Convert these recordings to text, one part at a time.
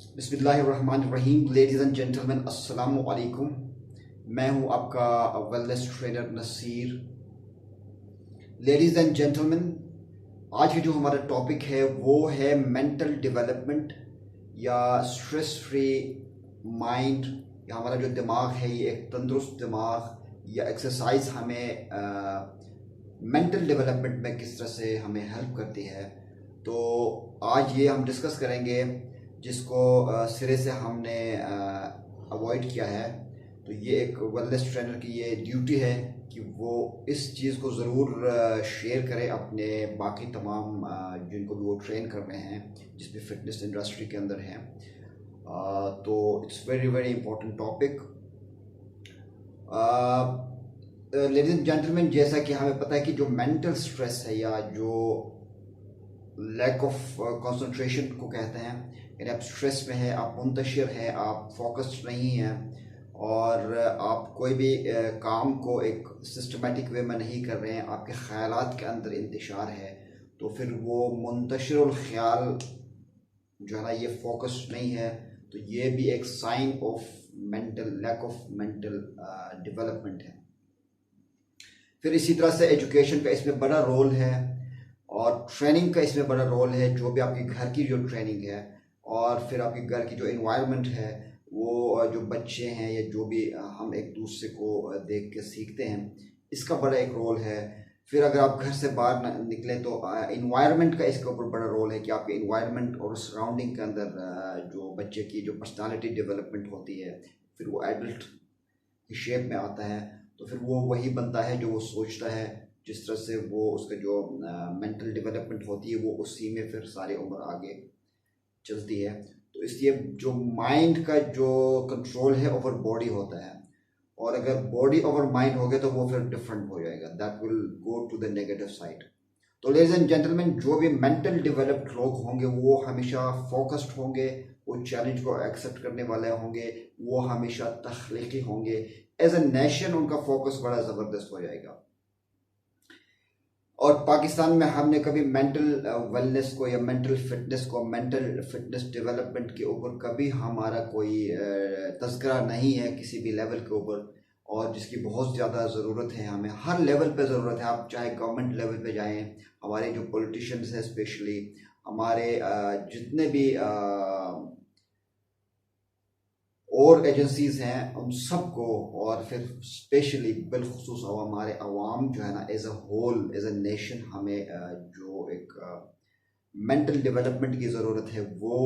बिस्मिल्लाहिर्रहमानिर्रहीम। Ladies and gentleman, अस्सलामु अलैकुम। मैं हूं आपका wellness trainer Naseer. Ladies and gentleman, आज की जो हमारा टॉपिक है वो है मेंटल डेवलपमेंट या स्ट्रेस फ्री माइंड, या हमारा जो दिमाग है ये एक तंदुरुस्त दिमाग या एक्सरसाइज हमें मेंटल डेवलपमेंट में किस तरह से हमें हेल्प करती है। तो आज ये हम डिस्कस करेंगे जिसको सिरे से हमने अवॉइड किया है। तो ये एक वेलनेस ट्रेनर की ये ड्यूटी है कि वो इस चीज़ को ज़रूर शेयर करे अपने बाकी तमाम जिनको भी वो ट्रेन कर रहे हैं, जिसमें फिटनेस इंडस्ट्री के अंदर हैं। तो it's very very important topic. Ladies and gentleman, जैसा कि हमें पता है कि जो मेंटल स्ट्रेस है या जो लैक ऑफ कंसंट्रेशन को कहते हैं, यानी आप स्ट्रेस में है, आप मुंतशिर है, आप फोकस्ड नहीं हैं और आप कोई भी काम को एक सिस्टमेटिक वे में नहीं कर रहे हैं, आपके ख्यालात के अंदर इंतशार है, तो फिर वो मुंतशिरुल ख्याल जो है ना, ये फोकस्ड नहीं है। तो ये भी एक sign of mental lack of mental development है। फिर इसी तरह से एजुकेशन का इसमें बड़ा रोल है और ट्रेनिंग का इसमें बड़ा रोल है। जो भी आपकी घर की जो ट्रेनिंग है और फिर आपके घर की जो एनवायरनमेंट है, वो जो बच्चे हैं या जो भी हम एक दूसरे को देख के सीखते हैं, इसका बड़ा एक रोल है। फिर अगर आप घर से बाहर निकले तो इन्वायरमेंट का इसके ऊपर बड़ा रोल है कि आपके इन्वायरमेंट और सराउंडिंग के अंदर जो बच्चे की जो पर्सनालिटी डेवलपमेंट होती है, फिर वो एडल्ट की शेप में आता है। तो फिर वो वही बनता है जो वो सोचता है, जिस तरह से वो उसका जो मेंटल डेवलपमेंट होती है वो उसी में फिर सारी उम्र आगे चलती है। तो इसलिए जो माइंड का जो कंट्रोल है ओवर बॉडी होता है, और अगर बॉडी ओवर माइंड हो गया तो वो फिर डिफरेंट हो जाएगा, that will go to the negative side. तो लेडीज एंड जेंटलमैन, जो भी मेंटल डेवलप्ड लोग होंगे वो हमेशा फोकस्ड होंगे, वो चैलेंज को एक्सेप्ट करने वाले होंगे, वो हमेशा तख्लीकी होंगे। एज ए नेशन उनका फोकस बड़ा ज़बरदस्त हो जाएगा। और पाकिस्तान में हमने कभी मेंटल वेलनेस को या मेंटल फिटनेस डेवलपमेंट के ऊपर कभी हमारा कोई तज़किरा नहीं है किसी भी लेवल के ऊपर, और जिसकी बहुत ज़्यादा ज़रूरत है। हमें हर लेवल पे ज़रूरत है। आप चाहे गवर्नमेंट लेवल पे जाएं, हमारे जो पॉलिटिशियंस हैं, स्पेशली हमारे जितने भी और एजेंसीज़ हैं, उन सबको, और फिर स्पेशली बिलखुसूस हमारे अवाम जो है ना, as a whole, as a nation, हमें जो एक मेंटल डेवलपमेंट की ज़रूरत है वो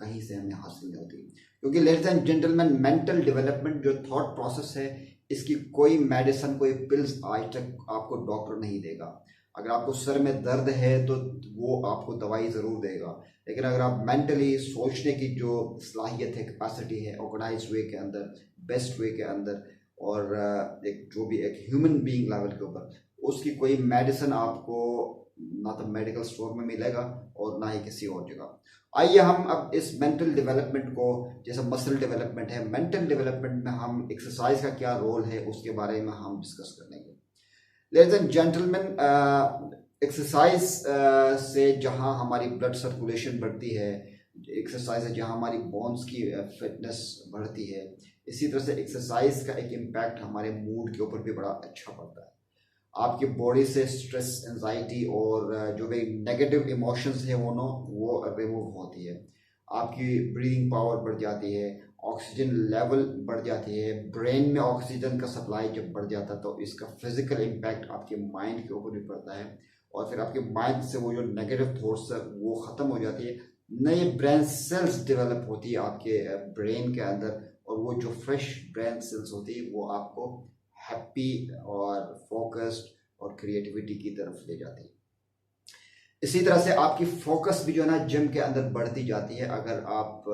कहीं से हमें हासिल नहीं होती। क्योंकि ladies and gentleman, mental development जो थॉट प्रोसेस है, इसकी कोई मेडिसिन, कोई पिल्स आज तक आपको डॉक्टर नहीं देगा। अगर आपको सर में दर्द है तो वो आपको दवाई ज़रूर देगा, लेकिन अगर आप मेंटली सोचने की जो सलाहियत है, कैपेसिटी है, ऑर्गेनाइज वे के अंदर, बेस्ट वे के अंदर, और एक जो भी एक ह्यूमन बीइंग लेवल के ऊपर, उसकी कोई मेडिसिन आपको ना तो मेडिकल स्टोर में मिलेगा और ना ही किसी और जगह। आइए हम अब इस मेंटल डेवलपमेंट को, जैसे मसल डेवलपमेंट है, मेंटल डेवलपमेंट में हम एक्सरसाइज का क्या रोल है उसके बारे में हम डिस्कस करेंगे। लेडीज एंड जेंटलमैन, एक्सरसाइज से जहाँ हमारी ब्लड सर्कुलेशन बढ़ती है, एक्सरसाइज है जहाँ हमारी बोन्स की फिटनेस बढ़ती है, इसी तरह से एक्सरसाइज का एक इम्पैक्ट हमारे मूड के ऊपर भी बड़ा अच्छा पड़ता है। आपकी बॉडी से स्ट्रेस, एंजाइटी और जो भी नेगेटिव इमोशंस है वो रिमूव होती है। आपकी ब्रीदिंग पावर बढ़ जाती है, ऑक्सीजन लेवल बढ़ जाती है, ब्रेन में ऑक्सीजन का सप्लाई जब बढ़ जाता है तो इसका फिजिकल इम्पैक्ट आपके माइंड के ऊपर भी पड़ता है, और फिर आपके माइंड से वो जो नेगेटिव थॉट्स है वो ख़त्म हो जाती है। नए ब्रेन सेल्स डेवलप होती है आपके ब्रेन के अंदर, और वो जो फ्रेश ब्रेन सेल्स होती है वो आपको हैप्पी और फोकस्ड और क्रिएटिविटी की तरफ ले जाती है। इसी तरह से आपकी फोकस भी जो है ना जिम के अंदर बढ़ती जाती है। अगर आप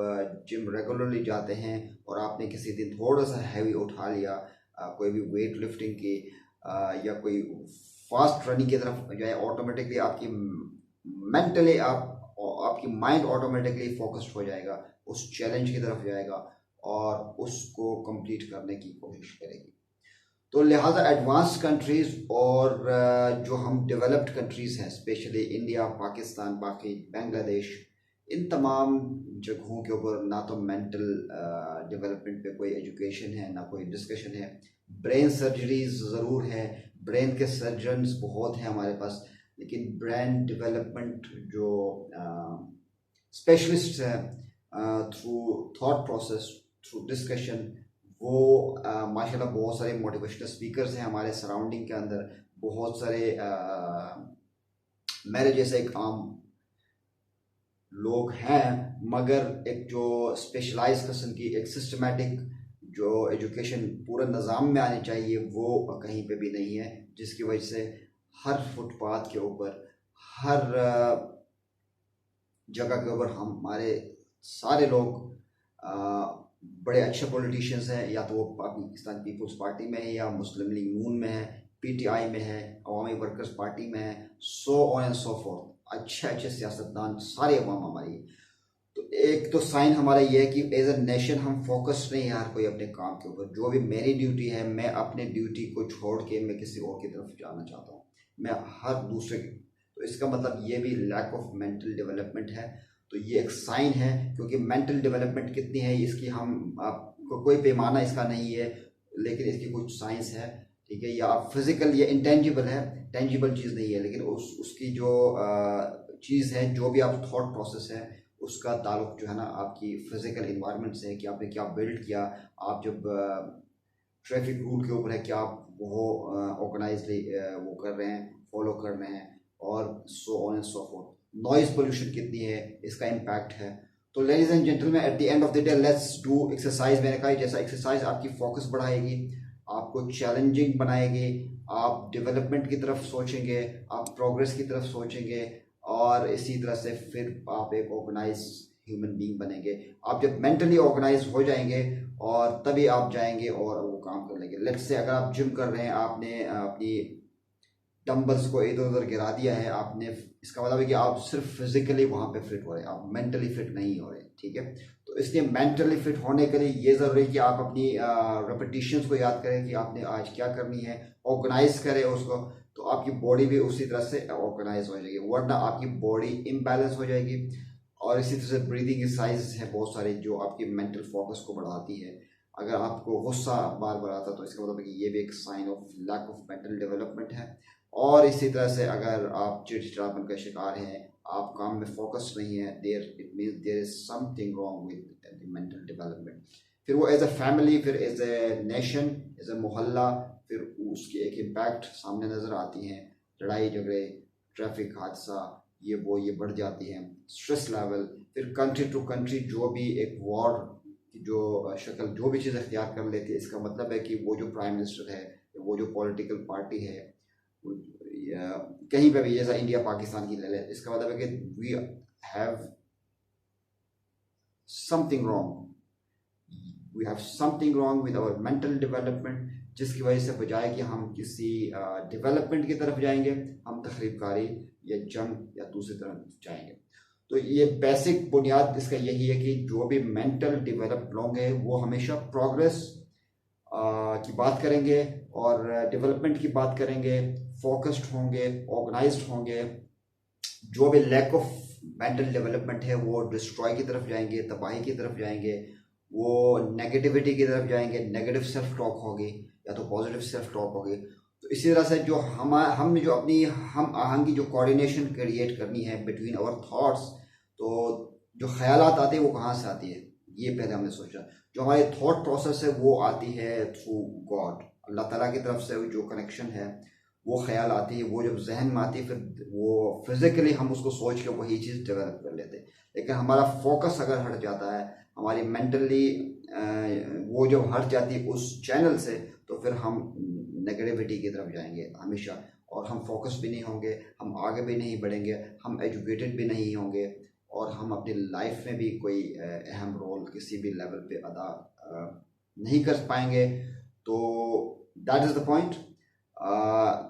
जिम रेगुलरली जाते हैं और आपने किसी दिन थोड़ा सा हैवी उठा लिया, कोई भी वेट लिफ्टिंग की या कोई फास्ट रनिंग की तरफ जाए, ऑटोमेटिकली आपकी मेंटली आपकी माइंड ऑटोमेटिकली फोकस्ड हो जाएगा, उस चैलेंज की तरफ जाएगा और उसको कंप्लीट करने की कोशिश करेगी। तो लिहाजा एडवांस कंट्रीज़ और जो हम डेवलप्ड कंट्रीज़ हैं, स्पेशली इंडिया, पाकिस्तान, बाकी बांग्लादेश, इन तमाम जगहों के ऊपर ना तो मेंटल डेवलपमेंट पे कोई एजुकेशन है, ना कोई डिस्कशन है। ब्रेन सर्जरीज ज़रूर है, ब्रेन के सर्जन्स बहुत हैं हमारे पास, लेकिन ब्रेन डेवलपमेंट जो स्पेशलिस्ट है through thought process, through discussion, वो माशाल्लाह बहुत सारे मोटिवेशनल स्पीकर्स हैं हमारे सराउंडिंग के अंदर। बहुत सारे मेरे जैसे एक आम लोग हैं, मगर एक जो स्पेशलाइज किस्म की एक सिस्टमेटिक जो एजुकेशन पूरा निज़ाम में आनी चाहिए वो कहीं पे भी नहीं है, जिसकी वजह से हर फुटपाथ के ऊपर, हर जगह के ऊपर हमारे सारे लोग बड़े अच्छे पॉलिटिशियंस हैं, या तो वो पाकिस्तान पीपल्स पार्टी में है, या मुस्लिम लीग नून में है, पीटीआई में है, अवामी वर्कर्स पार्टी में है, so on and so fourth. अच्छे अच्छे सियासतदान सारे अवाम हमारी। तो एक तो साइन हमारा ये है कि एज अ नेशन हम फोकस नहीं है हर कोई अपने काम के ऊपर। जो भी मेरी ड्यूटी है, मैं अपने ड्यूटी को छोड़ के मैं किसी और की तरफ जाना चाहता हूँ, मैं हर दूसरे की। तो इसका मतलब ये भी लैक ऑफ मेंटल डेवलपमेंट है। तो ये एक साइन है, क्योंकि मेंटल डेवलपमेंट कितनी है इसकी हम आपको कोई पैमाना इसका नहीं है, लेकिन इसकी कुछ साइंस है, ठीक है। या फिजिकल, ये इंटेंजिबल है, टेंजिबल चीज़ नहीं है, लेकिन उसकी जो चीज़ है, जो भी आप थॉट प्रोसेस है, उसका ताल्लुक जो है ना आपकी फिजिकल इन्वायरमेंट से है, कि आपने क्या बिल्ड किया। आप जब ट्रैफिक रूल के ऊपर है, क्या आप वो ऑर्गेनाइजली वो कर रहे हैं, फॉलो कर रहे हैं, और so on and so fourth. Noise pollution कितनी है, इसका इम्पैक्ट है। तो ladies and gentleman, at the end of the day let's do exercise. मैंने कहा जैसा एक्सरसाइज आपकी फोकस बढ़ाएगी, आपको चैलेंजिंग बनाएगी, आप डेवलपमेंट की तरफ सोचेंगे, आप प्रोग्रेस की तरफ सोचेंगे, और इसी तरह से फिर आप एक ऑर्गेनाइज ह्यूमन बीइंग बनेंगे। आप जब मेंटली ऑर्गेनाइज हो जाएंगे, और तभी आप जाएंगे और वो काम कर लेंगे। लेट्स से अगर आप जिम कर रहे हैं, आपने अपनी डंबल्स को इधर उधर गिरा दिया है आपने, इसका मतलब है कि आप सिर्फ फिजिकली वहां पे फिट हो रहे हैं, आप मेंटली फिट नहीं हो रहे, ठीक है। तो इसलिए मेंटली फिट होने के लिए ये ज़रूरी है कि आप अपनी रेपिटेशंस को याद करें कि आपने आज क्या करनी है, ऑर्गेनाइज करें उसको, तो आपकी बॉडी भी उसी तरह से ऑर्गेनाइज हो जाएगी, वरना आपकी बॉडी इम्बैलेंस हो जाएगी। और इसी तरह से ब्रीदिंग एक्सरसाइज है बहुत सारी जो आपकी मेंटल फोकस को बढ़ाती है। अगर आपको गुस्सा बार बार आता है, तो इसका मतलब है कि ये भी एक sign of lack of mental development है। और इसी तरह से अगर आप चिड़चिड़ापन का शिकार हैं, आप काम में फोकस नहीं है, there it means there is something wrong with the mental development. फिर वो एज अ फैमिली, फिर as a nation, as a मोहल्ला, फिर उसकी एक इम्पैक्ट सामने नज़र आती हैं। लड़ाई झगड़े, ट्रैफिक हादसा, ये बढ़ जाती हैं, स्ट्रेस लेवल। फिर कंट्री टू कंट्री जो भी एक वॉर की जो शक्ल, जो भी चीज़ अख्तियार कर लेती है, इसका मतलब है कि वो जो प्राइम मिनिस्टर है, वो जो पॉलिटिकल पार्टी है, कहीं पे भी, जैसा इंडिया पाकिस्तान की ले ले, इसका मतलब है कि we have something wrong, we have something wrong with our mental development, जिसकी वजह से बजाय कि हम किसी डेवलपमेंट की तरफ जाएंगे, हम तखरीबकारी या जंग या दूसरी तरफ जाएंगे। तो ये बेसिक बुनियाद इसका यही है कि जो भी मेंटल डेवलप्ड लोग हैं, वो हमेशा प्रोग्रेस की बात करेंगे, और डेवलपमेंट की बात करेंगे, फोकस्ड होंगे, ऑर्गेनाइज्ड होंगे। जो भी लैक ऑफ मेंटल डेवलपमेंट है, वो डिस्ट्रॉय की तरफ जाएंगे, तबाही की तरफ जाएंगे, वो नेगेटिविटी की तरफ जाएंगे, नेगेटिव सेल्फ टॉक होगी या तो पॉजिटिव सेल्फ टॉक होगी। तो इसी तरह से जो हमने जो अपनी हम आहंगी, जो कोऑर्डिनेशन क्रिएट करनी है बिटवीन आवर थॉट्स, तो जो ख्यालात आते हैं वो कहाँ से आती है, ये पहले हमने सोचा। जो हमारी थॉट प्रोसेस है वो आती है थ्रू गॉड, अल्लाह ताला की तरफ से जो कनेक्शन है, वो ख्याल आती है, वो जब जहन में आती है, फिर वो फिजिकली हम उसको सोच के वही चीज़ डेवलप कर लेते हैं। लेकिन हमारा फोकस अगर हट जाता है, हमारी मेंटली वो जब हट जाती है उस चैनल से, तो फिर हम नेगेटिविटी की तरफ जाएंगे हमेशा, और हम फोकस भी नहीं होंगे, हम आगे भी नहीं बढ़ेंगे, हम एजुकेटेड भी नहीं होंगे, और हम अपनी लाइफ में भी कोई अहम रोल किसी भी लेवल पे अदा नहीं कर पाएंगे। तो दैट इज़ द पॉइंट।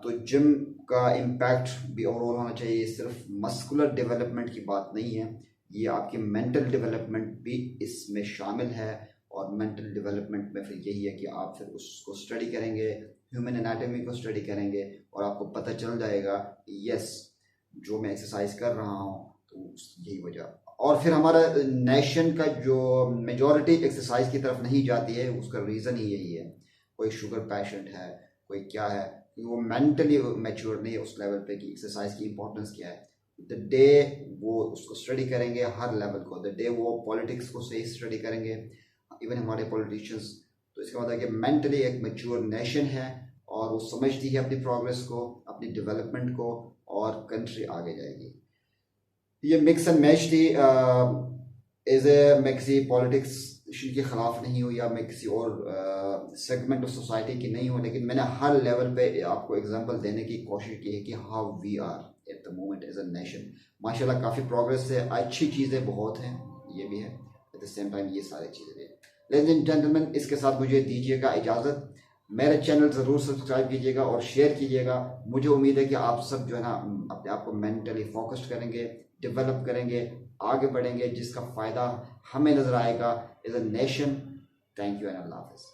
तो जिम का इम्पैक्ट भी ओवरऑल होना चाहिए, सिर्फ मस्कुलर डेवलपमेंट की बात नहीं है, ये आपकी मेंटल डेवलपमेंट भी इसमें शामिल है। और मेंटल डेवलपमेंट में फिर यही है कि आप फिर उसको स्टडी करेंगे, ह्यूमन एनाटॉमी को स्टडी करेंगे, और आपको पता चल जाएगा यस, जो मैं एक्सरसाइज कर रहा हूँ तो तो यही वजह। और फिर हमारा नेशन का जो मेजॉरिटी एक्सरसाइज की तरफ नहीं जाती है, उसका रीज़न ही यही है। कोई शुगर पेशेंट है, कोई क्या है, क्योंकि वो मेंटली मैच्योर नहीं है उस लेवल पे कि एक्सरसाइज की इंपॉर्टेंस क्या है। द डे वो उसको स्टडी करेंगे हर लेवल को, द डे वो पॉलिटिक्स को सही स्टडी करेंगे, इवन हमारे पॉलिटिशियंस, तो इसका मतलब है कि मेंटली एक मैच्योर नेशन है और वो समझती है अपनी प्रोग्रेस को, अपनी डेवलपमेंट को, और कंट्री आगे जाएगी। ये मिक्स एंड मैच थी। एज ए मैं किसी पॉलिटिक्स के खिलाफ नहीं हूँ या मैं किसी और सेगमेंट ऑफ सोसाइटी की नहीं हूँ, लेकिन मैंने हर लेवल पे आपको एग्जांपल देने की कोशिश की है कि how we are at the moment as a nation. माशाल्लाह काफ़ी प्रोग्रेस है, अच्छी चीज़ें बहुत हैं, ये भी है, एट द सेम टाइम ये सारी चीज़ें भी हैं। लेडीज एंड जेंटलमैन, इसके साथ मुझे दीजिएगा इजाज़त। मेरे चैनल ज़रूर सब्सक्राइब कीजिएगा और शेयर कीजिएगा। मुझे उम्मीद है कि आप सब जो है ना अपने आप को मेंटली फोकस्ड करेंगे, डेवलप करेंगे, आगे बढ़ेंगे, जिसका फ़ायदा हमें नज़र आएगा as a nation. Thank you and Allah हाफ़िज़।